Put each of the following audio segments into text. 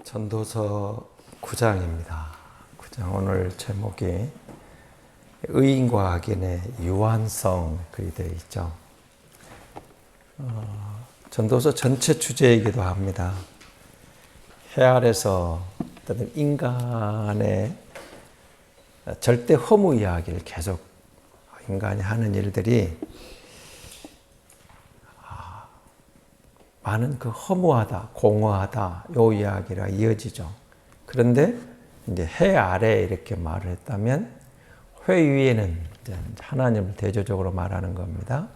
전도서 9장입니다. 9장 오늘 제목이 의인과 악인의 유한성 그리 되어 있죠. 전도서 전체 주제이기도 합니다. 해 아래서 어떤 인간의 절대 허무 이야기를 계속 인간이 하는 일들이 많은 그 허무하다, 공허하다 요 이야기가 이어지죠. 그런데 이제 해 아래 이렇게 말을 했다면 회 위에는 하나님을 대조적으로 말하는 겁니다.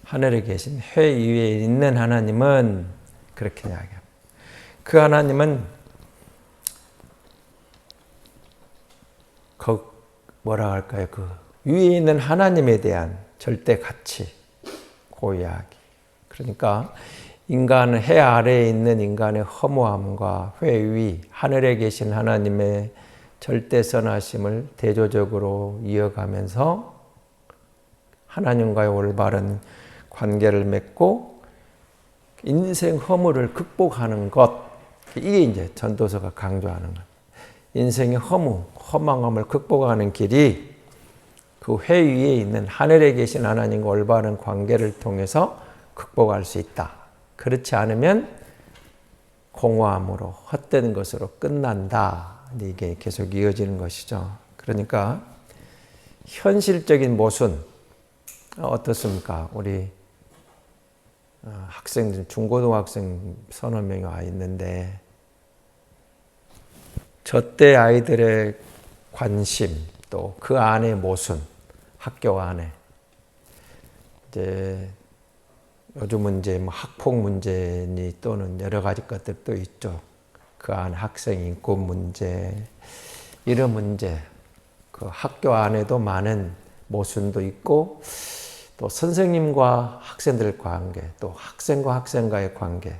하늘에 계신 회 위에 있는 하나님은 그렇게 이야기합니다. 그 하나님은 뭐라 할까요? 그 위에 있는 하나님에 대한 절대 가치, 그 이야기. 그러니까 인간은 해 아래에 있는 인간의 허무함과 회 위, 하늘에 계신 하나님의 절대 선하심을 대조적으로 이어가면서 하나님과의 올바른 관계를 맺고 인생 허무를 극복하는 것, 이게 이제 전도서가 강조하는 것. 인생의 허무, 허망함을 극복하는 길이 그 회 위에 있는 하늘에 계신 하나님과 올바른 관계를 통해서 극복할 수 있다. 그렇지 않으면 공허함으로 헛된 것으로 끝난다. 이게 계속 이어지는 것이죠. 그러니까 현실적인 모순 어떻습니까? 우리 학생들, 중고등학생 서너 명이 와 있는데 저때 아이들의 관심 또 그 안의 모순, 학교 안에 이제 요즘은 이제 뭐 학폭 문제니 또는 여러 가지 것들도 있죠. 그 안 학생 인권 문제, 이런 문제, 그 학교 안에도 많은 모순도 있고 또 선생님과 학생들의 관계, 또 학생과 학생과의 관계.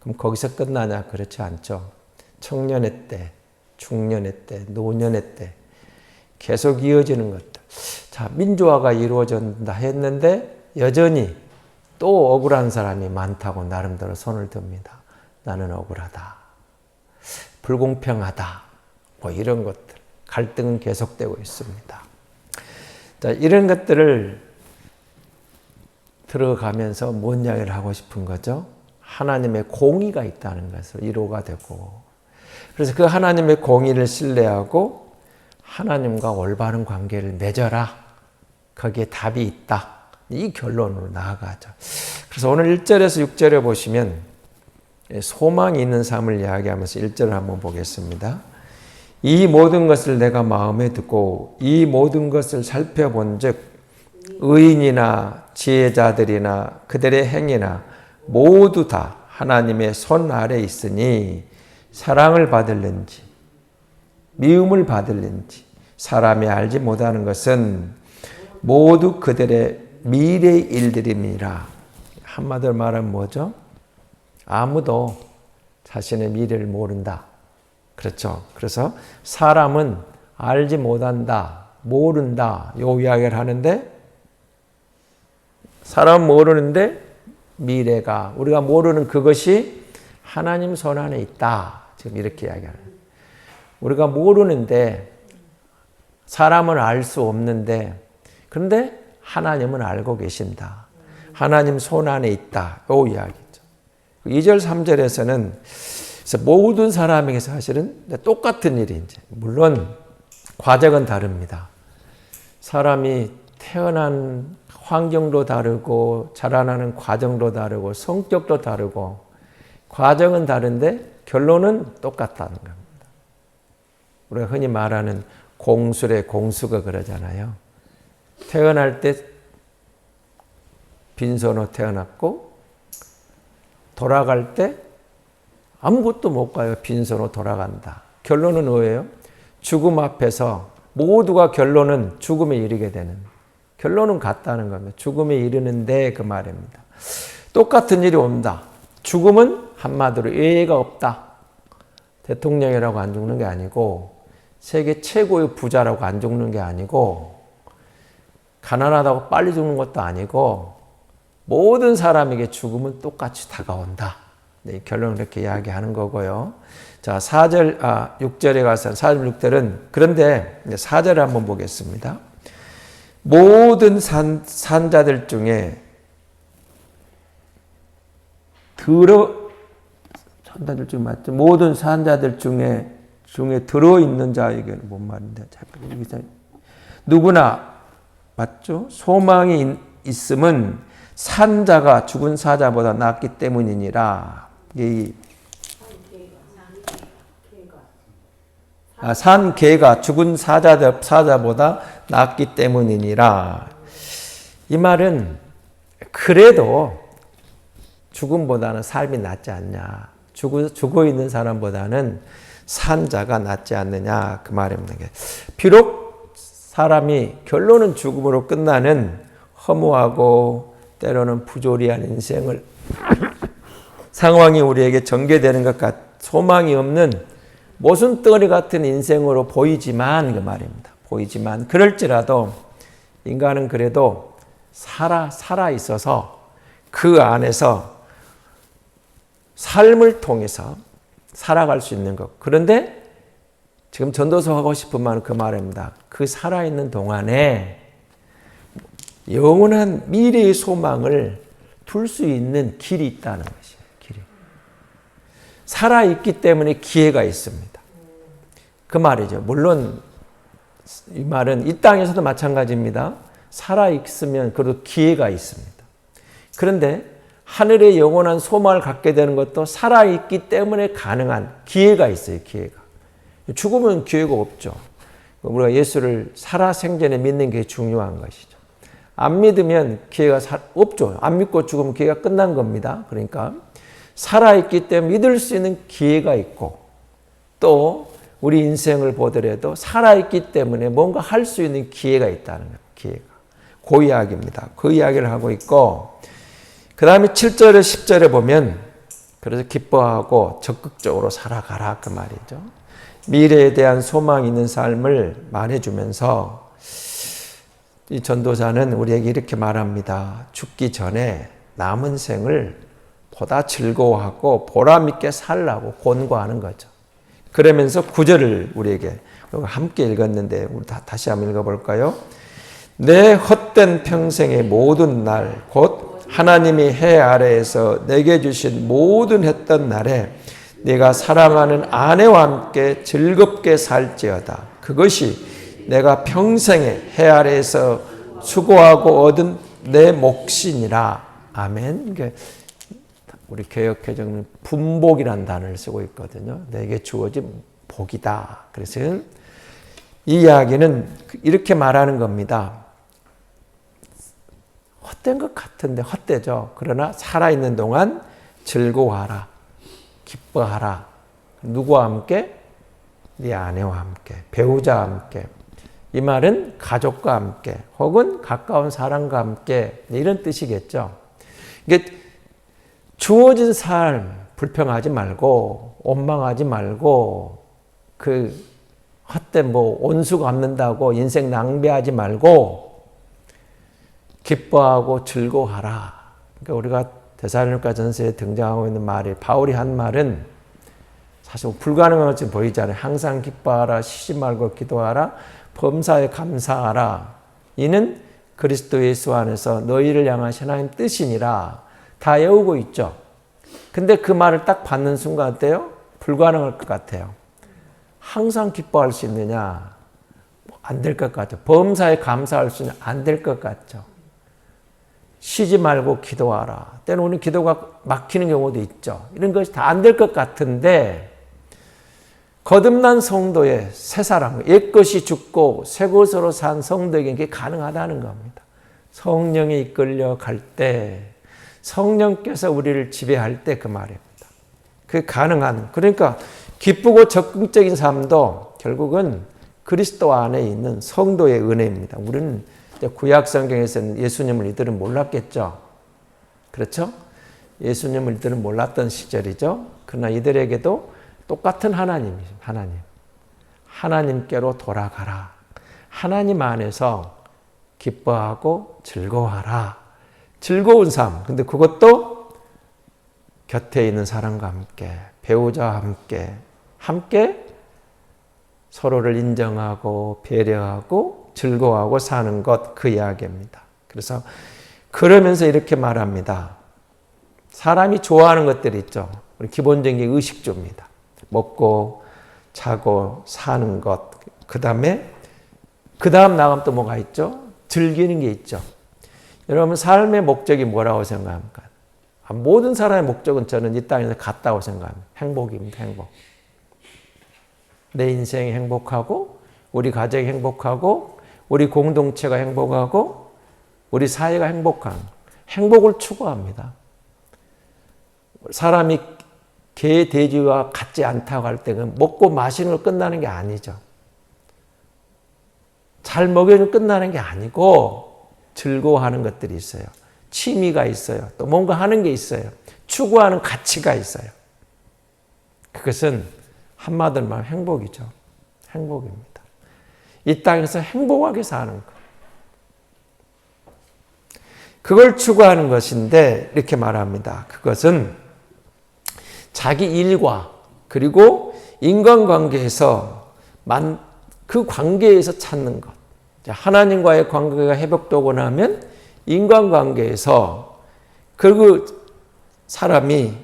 그럼 거기서 끝나냐? 그렇지 않죠. 청년의 때, 중년의 때, 노년의 때 계속 이어지는 것들. 자, 민주화가 이루어진다 했는데 여전히 또 억울한 사람이 많다고 나름대로 손을 듭니다. 나는 억울하다. 불공평하다. 뭐 이런 것들. 갈등은 계속되고 있습니다. 자, 이런 것들을 들어가면서 뭔 이야기를 하고 싶은 거죠? 하나님의 공의가 있다는 것을 이로가 되고, 그래서 그 하나님의 공의를 신뢰하고 하나님과 올바른 관계를 맺어라. 거기에 답이 있다. 이 결론으로 나아가죠. 그래서 오늘 1절에서 6절에 보시면 소망이 있는 삶을 이야기하면서 1절을 한번 보겠습니다. 이 모든 것을 내가 마음에 두고 이 모든 것을 살펴본 즉 의인이나 지혜자들이나 그들의 행위나 모두 다 하나님의 손 아래 있으니 사랑을 받을는지 미움을 받을는지 사람이 알지 못하는 것은 모두 그들의 미래의 일들입니다. 한마디로 말하면 뭐죠? 아무도 자신의 미래를 모른다. 그렇죠. 그래서 사람은 알지 못한다, 모른다, 요 이야기를 하는데 사람 모르는데 미래가 우리가 모르는 그것이 하나님 손 안에 있다. 지금 이렇게 이야기하는. 우리가 모르는데 사람은 알 수 없는데 그런데 하나님은 알고 계신다. 하나님 손 안에 있다. 요 이야기죠. 2절, 3절에서는 모든 사람에게 사실은 똑같은 일이 이제 물론 과정은 다릅니다. 사람이 태어난 환경도 다르고 자라나는 과정도 다르고 성격도 다르고 과정은 다른데 결론은 똑같다는 겁니다. 우리가 흔히 말하는 공술의 공수가 그러잖아요. 태어날 때 빈손으로 태어났고 돌아갈 때 아무것도 못 가요. 빈손으로 돌아간다. 결론은 뭐예요? 죽음 앞에서 모두가 결론은 죽음에 이르게 되는 결론은 같다는 겁니다. 죽음에 이르는데 그 말입니다. 똑같은 일이 온다. 죽음은 한마디로 예외가 없다. 대통령이라고 안 죽는 게 아니고 세계 최고의 부자라고 안 죽는 게 아니고 가난하다고 빨리 죽는 것도 아니고 모든 사람에게 죽음은 똑같이 다가온다. 네, 결론을 이렇게 이야기하는 거고요. 자, 6절에 가서 4절, 6절은 그런데 4절을 한번 보겠습니다. 모든 산자들 중에 산자들 중에 맞죠? 모든 산자들 중에 들어있는 자에게는 뭔 말인데 누구나 맞죠? 소망이 있음은 산자가 죽은 사자보다 낫기 때문이니라. 산 개가 죽은 사자보다 낫기 때문이니라. 이 말은 그래도 죽음보다는 삶이 낫지 않냐. 죽어 있는 사람보다는 산자가 낫지 않느냐. 그 말입니다. 비록 사람이 결론은 죽음으로 끝나는 허무하고 때로는 부조리한 인생을 상황이 우리에게 전개되는 것 같 소망이 없는 모순덩어리 같은 인생으로 보이지만 그 말입니다. 보이지만 그럴지라도 인간은 그래도 살아 있어서 그 안에서 삶을 통해서 살아갈 수 있는 것. 그런데 지금 전도서 하고 싶은 말은 그 말입니다. 그 살아있는 동안에 영원한 미래의 소망을 둘 수 있는 길이 있다는 것이에요. 길이. 살아있기 때문에 기회가 있습니다. 그 말이죠. 물론 이 말은 이 땅에서도 마찬가지입니다. 살아있으면 그래도 기회가 있습니다. 그런데 하늘의 영원한 소망을 갖게 되는 것도 살아있기 때문에 가능한 기회가 있어요. 기회가. 죽으면 기회가 없죠. 우리가 예수를 살아생전에 믿는 게 중요한 것이죠. 안 믿으면 기회가 없죠. 안 믿고 죽으면 기회가 끝난 겁니다. 그러니까 살아있기 때문에 믿을 수 있는 기회가 있고 또 우리 인생을 보더라도 살아있기 때문에 뭔가 할 수 있는 기회가 있다는 거예요. 기회가. 그 이야기입니다. 그 이야기를 하고 있고 그 다음에 7절에 10절에 보면 그래서 기뻐하고 적극적으로 살아가라 그 말이죠. 미래에 대한 소망 있는 삶을 말해주면서 이 전도자는 우리에게 이렇게 말합니다. 죽기 전에 남은 생을 보다 즐거워하고 보람있게 살라고 권고하는 거죠. 그러면서 9절을 우리에게 함께 읽었는데 우리 다시 한번 읽어볼까요? 내 헛된 평생의 모든 날 곧 하나님이 해 아래에서 내게 주신 모든 했던 날에 내가 사랑하는 아내와 함께 즐겁게 살지어다. 그것이 내가 평생에 해 아래에서 수고하고 얻은 내 몫이니라. 아멘. 우리 개역개정은 분복이라는 단어를 쓰고 있거든요. 내게 주어진 복이다. 그래서 이 이야기는 이렇게 말하는 겁니다. 헛된 것 같은데 헛되죠. 그러나 살아있는 동안 즐거워하라. 기뻐하라. 누구와 함께? 네 아내와 함께, 배우자와 함께. 이 말은 가족과 함께 혹은 가까운 사람과 함께 이런 뜻이겠죠. 이게 주어진 삶 불평하지 말고 원망하지 말고 그 헛된 온수 갚는다고 인생 낭비하지 말고 기뻐하고 즐거워하라. 그러니까 우리가 데살로니가 전서에 등장하고 있는 말이 바울이 한 말은 사실 불가능한 것처럼 보이잖아요. 항상 기뻐하라, 쉬지 말고 기도하라, 범사에 감사하라. 이는 그리스도 예수 안에서 너희를 향하신 하나님 뜻이니라. 다 외우고 있죠. 근데 그 말을 딱 받는 순간 어때요? 불가능할 것 같아요. 항상 기뻐할 수 있느냐? 안 될 것 같죠. 범사에 감사할 수 있느냐? 안 될 것 같죠. 쉬지 말고 기도하라. 때로는 기도가 막히는 경우도 있죠. 이런 것이 다 안 될 것 같은데 거듭난 성도의 새 사람, 옛것이 죽고 새 것으로 산 성도에게 이게 가능하다는 겁니다. 성령에 이끌려 갈 때, 성령께서 우리를 지배할 때 그 말입니다. 그 가능한, 그러니까 기쁘고 적극적인 삶도 결국은 그리스도 안에 있는 성도의 은혜입니다. 우리는 구약 성경에서는 예수님을 이들은 몰랐겠죠. 그렇죠? 예수님을 이들은 몰랐던 시절이죠. 그러나 이들에게도 똑같은 하나님이죠. 하나님. 하나님께로 돌아가라. 하나님 안에서 기뻐하고 즐거워하라. 즐거운 삶. 근데 그것도 곁에 있는 사람과 함께, 배우자와 함께 서로를 인정하고 배려하고 즐거워하고 사는 것, 그 이야기입니다. 그래서 그러면서 이렇게 말합니다. 사람이 좋아하는 것들이 있죠. 우리 기본적인 게 의식주입니다. 먹고 자고 사는 것. 그 다음 나가면 또 뭐가 있죠? 즐기는 게 있죠. 여러분 삶의 목적이 뭐라고 생각합니까? 모든 사람의 목적은 저는 이 땅에서 같다고 생각합니다. 행복입니다. 행복. 내 인생이 행복하고 우리 가정이 행복하고 우리 공동체가 행복하고 우리 사회가 행복한 행복을 추구합니다. 사람이 개, 돼지와 같지 않다고 할 때는 먹고 마시는 걸 끝나는 게 아니죠. 잘 먹여주면 끝나는 게 아니고 즐거워하는 것들이 있어요. 취미가 있어요. 또 뭔가 하는 게 있어요. 추구하는 가치가 있어요. 그것은 한마디로 말하면 행복이죠. 행복입니다. 이 땅에서 행복하게 사는 것. 그걸 추구하는 것인데 이렇게 말합니다. 그것은 자기 일과 그리고 인간관계에서 그 관계에서 찾는 것. 하나님과의 관계가 회복되고 나면 인간관계에서 그 사람이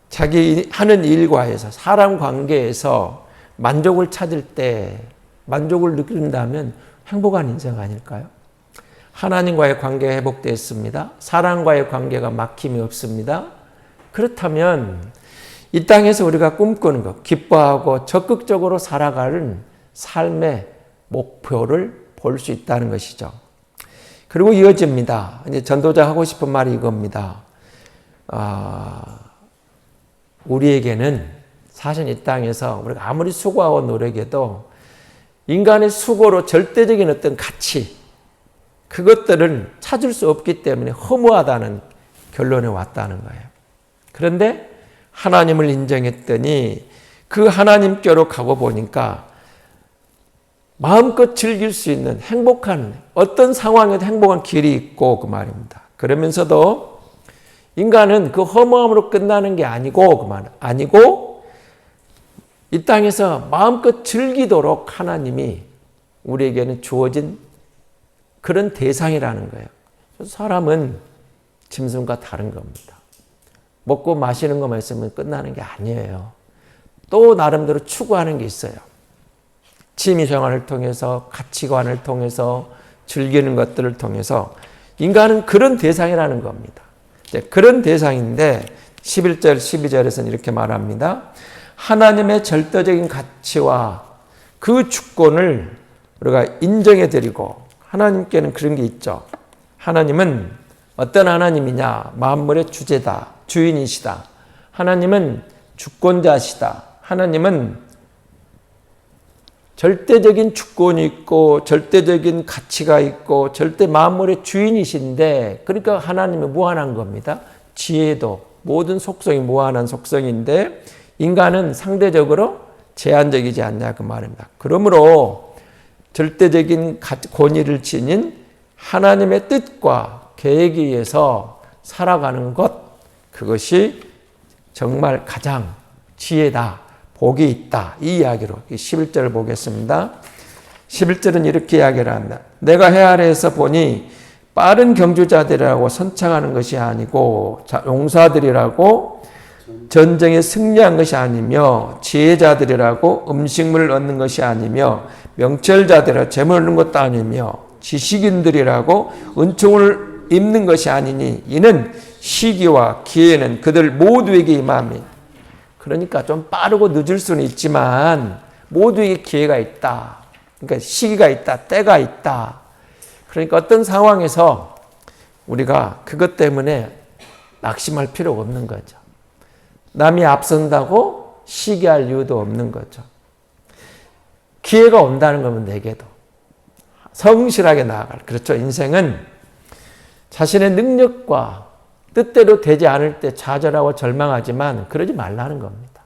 자기 하는 일과에서 사람 관계에서 만족을 찾을 때 만족을 느낀다면 행복한 인생 아닐까요? 하나님과의 관계가 회복됐습니다. 사람과의 관계가 막힘이 없습니다. 그렇다면 이 땅에서 우리가 꿈꾸는 것, 기뻐하고 적극적으로 살아가는 삶의 목표를 볼 수 있다는 것이죠. 그리고 이어집니다. 이제 전도자 하고 싶은 말이 이겁니다. 우리에게는 사실 이 땅에서 우리가 아무리 수고하고 노력해도 인간의 수고로 절대적인 어떤 가치, 그것들은 찾을 수 없기 때문에 허무하다는 결론에 왔다는 거예요. 그런데 하나님을 인정했더니 그 하나님께로 가고 보니까 마음껏 즐길 수 있는 행복한 어떤 상황에도 행복한 길이 있고 그 말입니다. 그러면서도 인간은 그 허무함으로 끝나는 게 아니고 그 말 아니고 이 땅에서 마음껏 즐기도록 하나님이 우리에게는 주어진 그런 대상이라는 거예요. 사람은 짐승과 다른 겁니다. 먹고 마시는 것만 있으면 끝나는 게 아니에요. 또 나름대로 추구하는 게 있어요. 취미생활을 통해서 가치관을 통해서 즐기는 것들을 통해서 인간은 그런 대상이라는 겁니다. 그런 대상인데 11절 12절에서는 이렇게 말합니다. 하나님의 절대적인 가치와 그 주권을 우리가 인정해 드리고 하나님께는 그런 게 있죠. 하나님은 어떤 하나님이냐? 만물의 주제다. 주인이시다. 하나님은 주권자시다. 하나님은 절대적인 주권이 있고 절대적인 가치가 있고 절대 만물의 주인이신데 그러니까 하나님은 무한한 겁니다. 지혜도 모든 속성이 무한한 속성인데 인간은 상대적으로 제한적이지 않냐 그 말입니다. 그러므로 절대적인 권위를 지닌 하나님의 뜻과 계획에 의해서 살아가는 것 그것이 정말 가장 지혜다. 복이 있다. 이 이야기로 11절을 보겠습니다. 11절은 이렇게 이야기를 한다. 내가 해 아래에서 보니 빠른 경주자들이라고 선창하는 것이 아니고 용사들이라고 전쟁에 승리한 것이 아니며 지혜자들이라고 음식물을 얻는 것이 아니며 명철자들이라고 재물을 얻는 것도 아니며 지식인들이라고 은총을 입는 것이 아니니 이는 시기와 기회는 그들 모두에게 임함이. 그러니까 좀 빠르고 늦을 수는 있지만 모두에게 기회가 있다. 그러니까 시기가 있다. 때가 있다. 그러니까 어떤 상황에서 우리가 그것 때문에 낙심할 필요가 없는 거죠. 남이 앞선다고 시기할 이유도 없는 거죠. 기회가 온다는 거면 내게도 성실하게 나아갈. 그렇죠. 인생은 자신의 능력과 뜻대로 되지 않을 때 좌절하고 절망하지만 그러지 말라는 겁니다.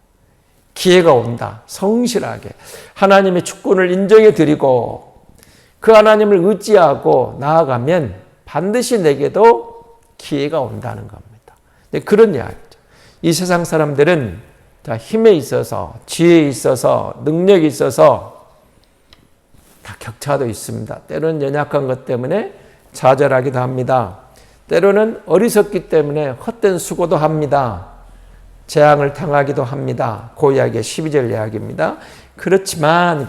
기회가 온다. 성실하게 하나님의 주권을 인정해 드리고 그 하나님을 의지하고 나아가면 반드시 내게도 기회가 온다는 겁니다. 그런 이야기죠. 이 세상 사람들은 다 힘에 있어서, 지혜에 있어서, 능력이 있어서 다 격차도 있습니다. 때로는 연약한 것 때문에 좌절하기도 합니다. 때로는 어리석기 때문에 헛된 수고도 합니다. 재앙을 당하기도 합니다. 그 이야기의 12절 이야기입니다. 그렇지만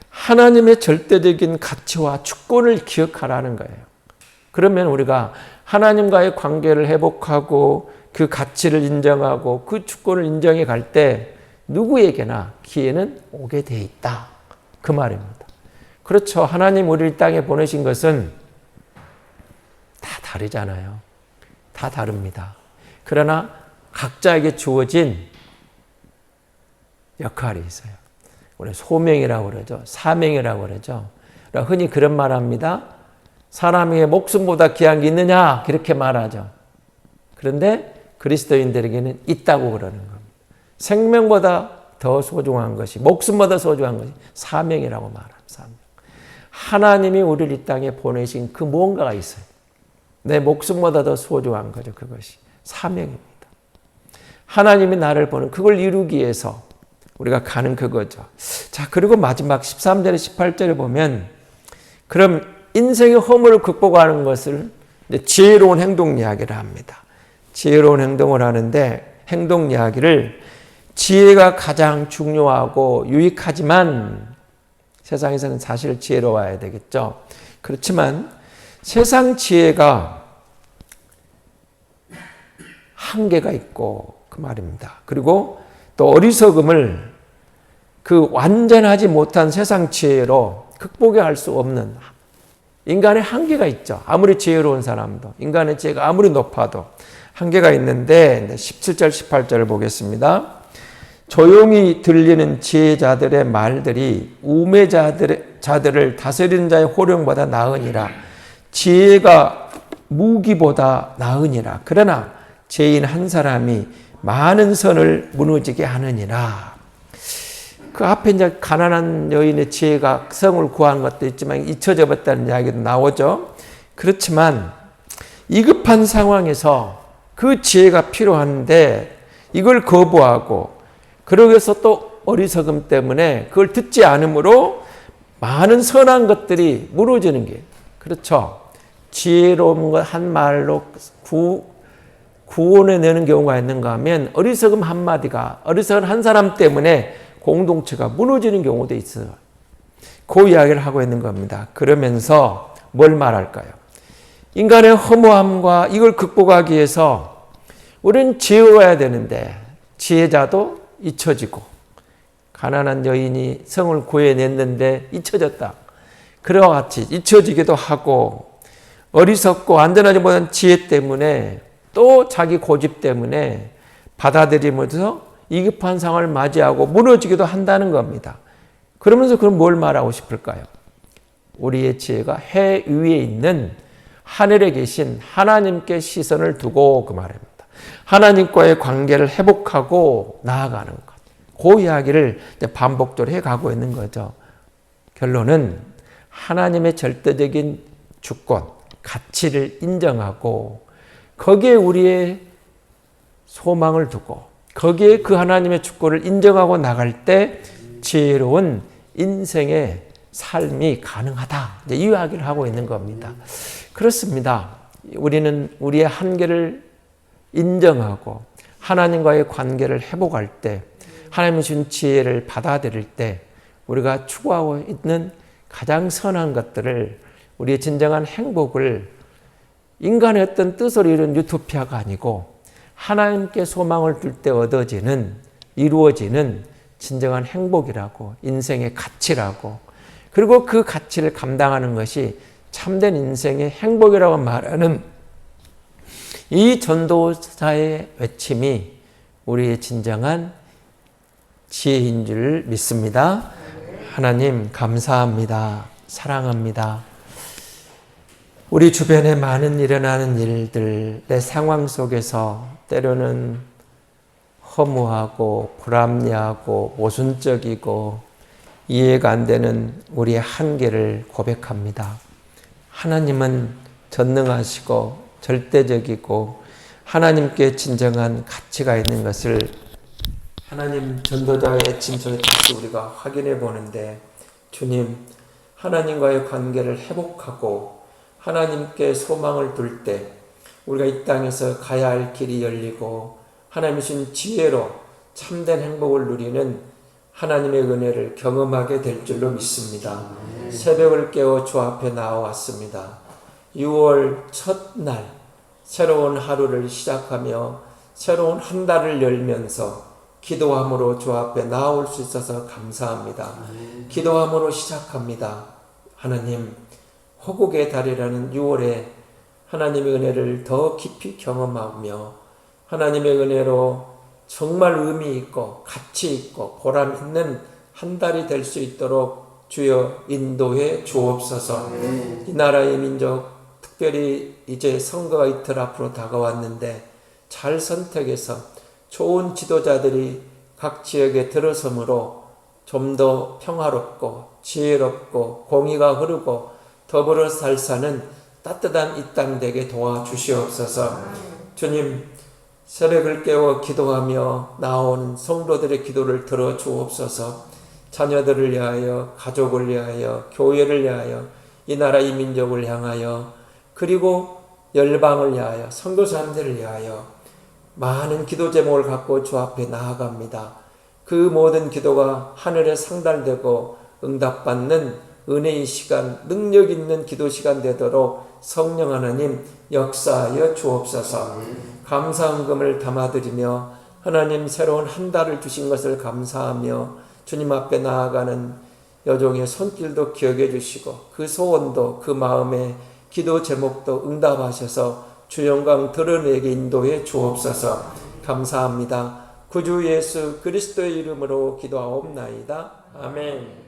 하나님의 절대적인 가치와 주권을 기억하라는 거예요. 그러면 우리가 하나님과의 관계를 회복하고 그 가치를 인정하고 그 주권을 인정해 갈 때 누구에게나 기회는 오게 돼 있다. 그 말입니다. 그렇죠. 하나님 우리를 땅에 보내신 것은 다 다르잖아요. 다 다릅니다. 그러나 각자에게 주어진 역할이 있어요. 우리 소명이라고 그러죠. 사명이라고 그러죠. 흔히 그런 말 합니다. 사람에게 목숨보다 귀한 게 있느냐? 그렇게 말하죠. 그런데 그리스도인들에게는 있다고 그러는 겁니다. 생명보다 더 소중한 것이, 목숨보다 소중한 것이 사명이라고 말합니다. 사명. 하나님이 우리를 이 땅에 보내신 그 무언가가 있어요. 내 목숨보다 더 소중한 거죠. 그것이 사명입니다. 하나님이 나를 보는 그걸 이루기 위해서 우리가 가는 그거죠. 자, 그리고 마지막 13절에 18절에 보면 그럼 인생의 허물을 극복하는 것을 지혜로운 행동 이야기를 합니다. 지혜로운 행동을 하는데 행동 이야기를 지혜가 가장 중요하고 유익하지만 세상에서는 사실 지혜로워야 되겠죠. 그렇지만 세상 지혜가 한계가 있고 그 말입니다. 그리고 또 어리석음을 그 완전하지 못한 세상 지혜로 극복할 수 없는 인간의 한계가 있죠. 아무리 지혜로운 사람도 인간의 지혜가 아무리 높아도 한계가 있는데 17절 18절을 보겠습니다. 조용히 들리는 지혜자들의 말들이 우매자들을 다스리는 자의 호령보다 나으니라. 지혜가 무기보다 나으니라. 그러나 죄인 한 사람이 많은 선을 무너지게 하느니라. 그 앞에 이제 가난한 여인의 지혜가 성을 구한 것도 있지만 잊혀져 버렸다는 이야기도 나오죠. 그렇지만 위급한 상황에서 그 지혜가 필요한데 이걸 거부하고 그러고서 또 어리석음 때문에 그걸 듣지 않으므로 많은 선한 것들이 무너지는 게 그렇죠. 지혜로운 것 한 말로 구원해 내는 경우가 있는가 하면 어리석음 한마디가 어리석은 한 사람 때문에 공동체가 무너지는 경우도 있어요. 그 이야기를 하고 있는 겁니다. 그러면서 뭘 말할까요? 인간의 허무함과 이걸 극복하기 위해서 우리는 지혜로워야 되는데 지혜자도 잊혀지고 가난한 여인이 성을 구해냈는데 잊혀졌다. 그와 같이 잊혀지기도 하고 어리석고 안전하지 못한 지혜 때문에 또 자기 고집 때문에 받아들이면서 위급한 상황을 맞이하고 무너지기도 한다는 겁니다. 그러면서 그럼 뭘 말하고 싶을까요? 우리의 지혜가 해 위에 있는 하늘에 계신 하나님께 시선을 두고 그 말입니다. 하나님과의 관계를 회복하고 나아가는 것. 그 이야기를 반복적으로 해가고 있는 거죠. 결론은 하나님의 절대적인 주권, 가치를 인정하고 거기에 우리의 소망을 두고 거기에 그 하나님의 주권을 인정하고 나갈 때 지혜로운 인생의 삶이 가능하다. 이 이야기를 하고 있는 겁니다. 그렇습니다. 우리는 우리의 한계를 인정하고 하나님과의 관계를 회복할 때 하나님이 준 지혜를 받아들일 때 우리가 추구하고 있는 가장 선한 것들을 우리의 진정한 행복을 인간의 어떤 뜻으로 이룬 유토피아가 아니고 하나님께 소망을 둘 때 얻어지는 이루어지는 진정한 행복이라고 인생의 가치라고 그리고 그 가치를 감당하는 것이 참된 인생의 행복이라고 말하는 이 전도자의 외침이 우리의 진정한 지혜인 줄 믿습니다. 하나님 감사합니다. 사랑합니다. 우리 주변에 많은 일어나는 일들, 내 상황 속에서 때로는 허무하고 불합리하고 모순적이고 이해가 안 되는 우리의 한계를 고백합니다. 하나님은 전능하시고 절대적이고 하나님께 진정한 가치가 있는 것을 하나님 전도자의 애침 속에 다시 우리가 확인해 보는데, 주님, 하나님과의 관계를 회복하고 하나님께 소망을 둘 때 우리가 이 땅에서 가야 할 길이 열리고 하나님 주신 지혜로 참된 행복을 누리는 하나님의 은혜를 경험하게 될 줄로 믿습니다. 새벽을 깨워 주 앞에 나와왔습니다. 6월 첫날 새로운 하루를 시작하며 새로운 한 달을 열면서 기도함으로 주 앞에 나올 수 있어서 감사합니다. 기도함으로 시작합니다. 하나님, 호국의 달이라는 6월에 하나님의 은혜를 더 깊이 경험하며 하나님의 은혜로 정말 의미 있고 가치 있고 보람 있는 한 달이 될 수 있도록 주여 인도해 주옵소서. 이 나라의 민족, 특별히 이제 선거가 이틀 앞으로 다가왔는데 잘 선택해서 좋은 지도자들이 각 지역에 들어섬으로 좀 더 평화롭고 지혜롭고 공의가 흐르고 더불어 살 사는 따뜻한 이 땅 되게 도와주시옵소서. 주님, 새벽을 깨워 기도하며 나온 성도들의 기도를 들어주옵소서. 자녀들을 위하여, 가족을 위하여, 교회를 위하여, 이 나라 이 민족을 향하여, 그리고 열방을 위하여, 선교사님들을 위하여 많은 기도 제목을 갖고 주 앞에 나아갑니다. 그 모든 기도가 하늘에 상달되고 응답받는 은혜의 시간, 능력 있는 기도 시간 되도록 성령 하나님 역사하여 주옵소서. 감사헌금을 담아드리며 하나님 새로운 한 달을 주신 것을 감사하며 주님 앞에 나아가는 여종의 손길도 기억해 주시고 그 소원도 그 마음의 기도 제목도 응답하셔서 주 영광 드러내게 인도해 주옵소서. 감사합니다. 구주 예수 그리스도의 이름으로 기도하옵나이다. 아멘.